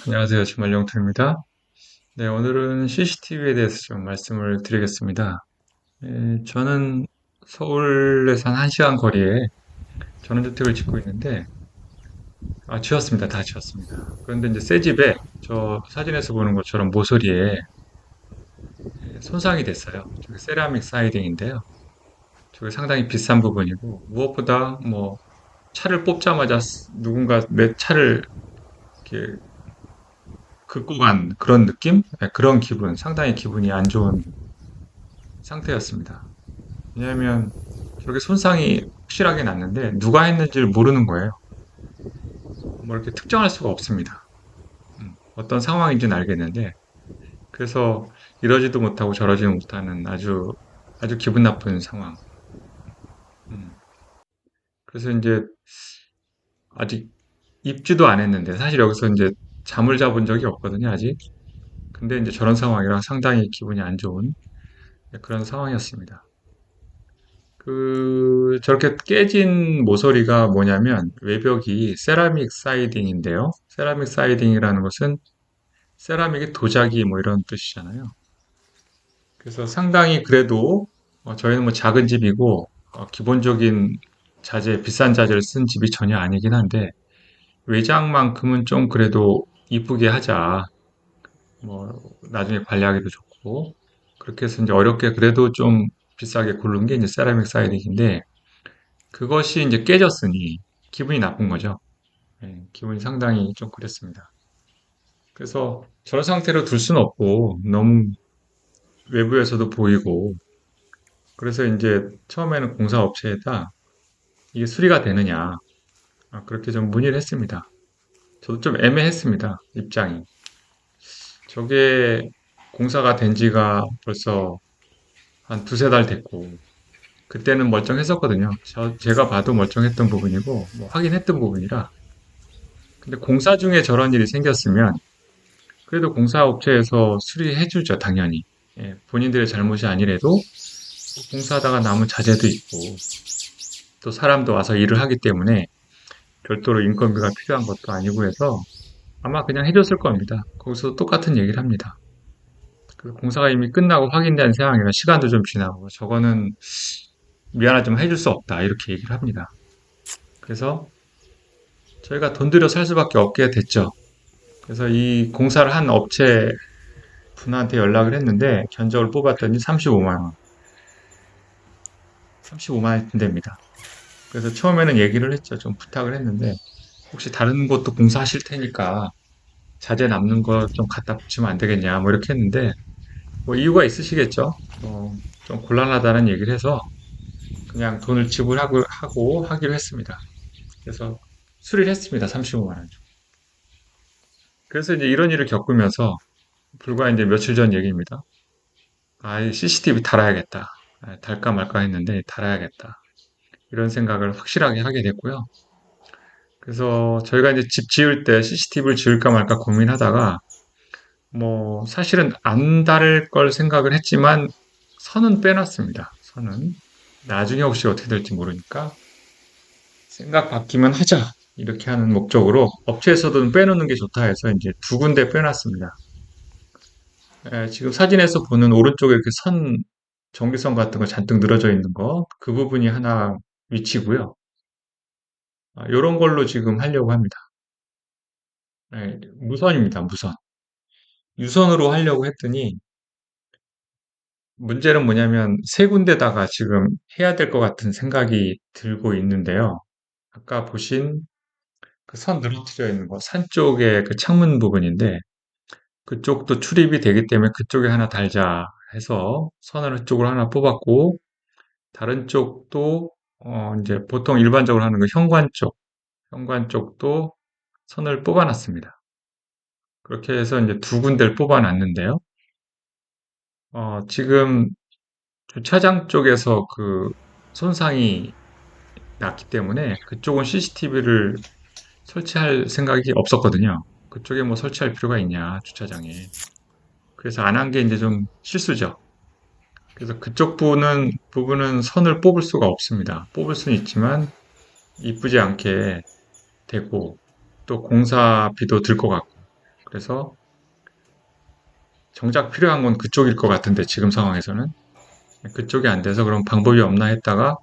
안녕하세요. 주말용토입니다. 네, 오늘은 CCTV에 대해서 좀 말씀을 드리겠습니다. 저는 서울에서 한 1시간 거리에 전원주택을 짓고 있는데, 지었습니다. 다 지었습니다. 그런데 이제 새 집에 저 사진에서 보는 것처럼 모서리에 손상이 됐어요. 저게 세라믹 사이딩인데요. 저게 상당히 비싼 부분이고, 무엇보다 뭐 차를 뽑자마자 누군가 내 차를 이렇게 긁고 간 그런 느낌? 네, 그런 기분, 상당히 기분이 안 좋은 상태였습니다. 왜냐하면 저렇게 손상이 확실하게 났는데 누가 했는지를 모르는 거예요. 뭐 이렇게 특정할 수가 없습니다. 어떤 상황인지는 알겠는데 그래서 이러지도 못하고 저러지도 못하는 아주 기분 나쁜 상황. 음, 그래서 이제 아직 입주도 안 했는데 사실 여기서 이제 잠을 자본 적이 없거든요, 아직. 근데 이제 저런 상황이라 상당히 기분이 안 좋은 그런 상황이었습니다. 저렇게 깨진 모서리가 뭐냐면 외벽이 세라믹 사이딩인데요. 세라믹 사이딩이라는 것은 세라믹의 도자기 뭐 이런 뜻이잖아요. 그래서 상당히 그래도 저희는 뭐 작은 집이고 기본적인 자재, 비싼 자재를 쓴 집이 전혀 아니긴 한데 외장만큼은 좀 그래도 이쁘게 하자. 뭐 나중에 관리하기도 좋고 그렇게 해서 이제 어렵게 그래도 좀 비싸게 고른 게 이제 세라믹 사이딩인데 그것이 이제 깨졌으니 기분이 나쁜 거죠. 기분이 상당히 좀 그랬습니다. 그래서 저런 상태로 둘 수는 없고 너무 외부에서도 보이고 그래서 이제 처음에는 공사업체에다 이게 수리가 되느냐 그렇게 좀 문의를 했습니다. 저도 좀 애매했습니다. 입장이. 저게 공사가 된 지가 벌써 한 두세 달 됐고 그때는 멀쩡했었거든요. 제가 봐도 멀쩡했던 부분이고 뭐 확인했던 부분이라 근데 공사 중에 저런 일이 생겼으면 그래도 공사업체에서 수리해주죠, 당연히. 본인들의 잘못이 아니래도 공사하다가 남은 자재도 있고 또 사람도 와서 일을 하기 때문에 별도로 인건비가 필요한 것도 아니고 해서 아마 그냥 해줬을 겁니다. 거기서 똑같은 얘기를 합니다. 공사가 이미 끝나고 확인된 상황이라 시간도 좀 지나고 저거는 미안하지만 해줄 수 없다 이렇게 얘기를 합니다. 그래서 저희가 돈 들여 살 수밖에 없게 됐죠. 그래서 이 공사를 한 업체 분한테 연락을 했는데 견적을 뽑았더니 35만 원. 35만 원 든답니다. 그래서 처음에는 얘기를 했죠. 좀 부탁을 했는데 혹시 다른 곳도 공사하실 테니까 자재 남는 거 좀 갖다 붙이면 안 되겠냐 뭐 이렇게 했는데 뭐 이유가 있으시겠죠. 좀 곤란하다는 얘기를 해서 그냥 돈을 지불하고 하기로 했습니다. 그래서 수리를 했습니다. 35만 원. 그래서 이제 이런 일을 겪으면서 불과 이제 며칠 전 얘기입니다. 이 CCTV 달아야겠다. 달까 말까 했는데 달아야겠다. 이런 생각을 확실하게 하게 됐고요. 그래서 저희가 이제 집 지을 때 CCTV를 지을까 말까 고민하다가 뭐 사실은 안 다를 걸 생각을 했지만 선은 빼놨습니다. 선은 나중에 혹시 어떻게 될지 모르니까 생각 바뀌면 하자 이렇게 하는 목적으로 업체에서도 빼놓는 게 좋다 해서 이제 두 군데 빼놨습니다. 지금 사진에서 보는 오른쪽에 이렇게 전기선 같은 거 잔뜩 늘어져 있는 거, 그 부분이 하나 위치고요. 이런 걸로 지금 하려고 합니다. 무선입니다, 무선. 유선으로 하려고 했더니 문제는 뭐냐면 세 군데다가 지금 해야 될 것 같은 생각이 들고 있는데요. 아까 보신 그 선 늘어뜨려 있는 거, 산 쪽에 그 창문 부분인데 그쪽도 출입이 되기 때문에 그쪽에 하나 달자 해서 선을 그쪽으로 하나 뽑았고 다른 쪽도 이제 보통 일반적으로 하는 거 현관 쪽도 선을 뽑아놨습니다. 그렇게 해서 이제 두 군데를 뽑아놨는데요. 지금 주차장 쪽에서 그 손상이 났기 때문에 그쪽은 CCTV를 설치할 생각이 없었거든요. 그쪽에 뭐 설치할 필요가 있냐, 주차장에. 그래서 안 한 게 이제 좀 실수죠. 그래서 그쪽 부분은 선을 뽑을 수가 없습니다. 뽑을 수는 있지만 이쁘지 않게 되고 또 공사비도 들 것 같고 그래서 정작 필요한 건 그쪽일 것 같은데 지금 상황에서는 그쪽이 안 돼서 그럼 방법이 없나 했다가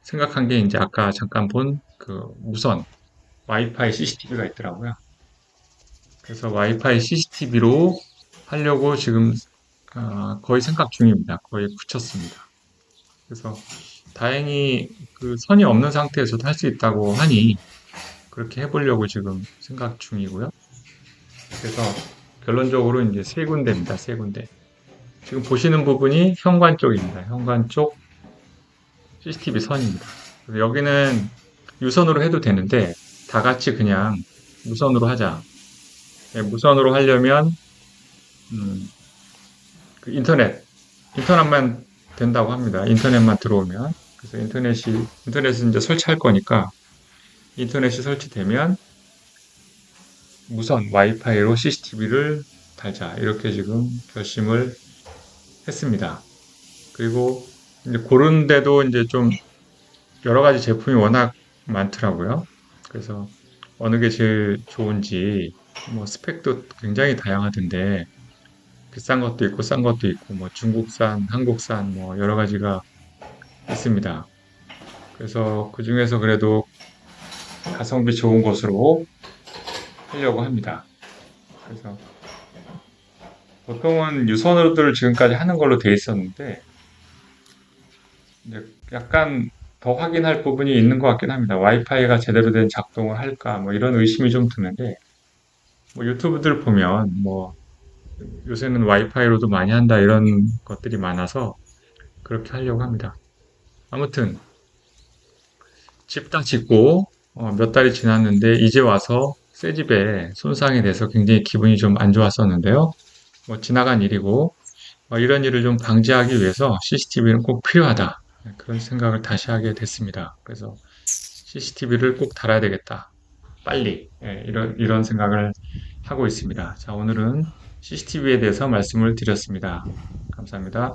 생각한 게 이제 아까 잠깐 본 그 무선 와이파이 CCTV가 있더라고요. 그래서 와이파이 CCTV로 하려고 지금 거의 생각 중입니다. 거의 굳혔습니다. 그래서 다행히 그 선이 없는 상태에서도 할 수 있다고 하니 그렇게 해보려고 지금 생각 중이고요. 그래서 결론적으로 이제 세 군데입니다. 세 군데. 지금 보시는 부분이 현관 쪽입니다. 현관 쪽 CCTV 선입니다. 그래서 여기는 유선으로 해도 되는데 다 같이 그냥 무선으로 하자. 네, 무선으로 하려면 음, 그 인터넷만 된다고 합니다. 인터넷만 들어오면. 그래서 인터넷은 이제 설치할 거니까 인터넷이 설치되면 무선 와이파이로 CCTV를 달자. 이렇게 지금 결심을 했습니다. 그리고 이제 고른데도 이제 좀 여러 가지 제품이 워낙 많더라고요. 그래서 어느 게 제일 좋은지 뭐 스펙도 굉장히 다양하던데 비싼 것도 있고 싼 것도 있고 뭐 중국산, 한국산 뭐 여러 가지가 있습니다. 그래서 그 중에서 그래도 가성비 좋은 것으로 하려고 합니다. 그래서 보통은 유선으로들 지금까지 하는 걸로 돼 있었는데 이제 약간 더 확인할 부분이 있는 것 같긴 합니다. 와이파이가 제대로 된 작동을 할까 뭐 이런 의심이 좀 드는데 뭐 유튜브들 보면 뭐 요새는 와이파이로도 많이 한다 이런 것들이 많아서 그렇게 하려고 합니다. 아무튼 집 딱 짓고 몇 달이 지났는데 이제 와서 새 집에 손상이 돼서 굉장히 기분이 좀 안 좋았었는데요. 뭐 지나간 일이고 이런 일을 좀 방지하기 위해서 CCTV는 꼭 필요하다. 그런 생각을 다시 하게 됐습니다. 그래서 CCTV를 꼭 달아야 되겠다. 빨리. 이런 생각을 하고 있습니다. 자, 오늘은 CCTV에 대해서 말씀을 드렸습니다. 감사합니다.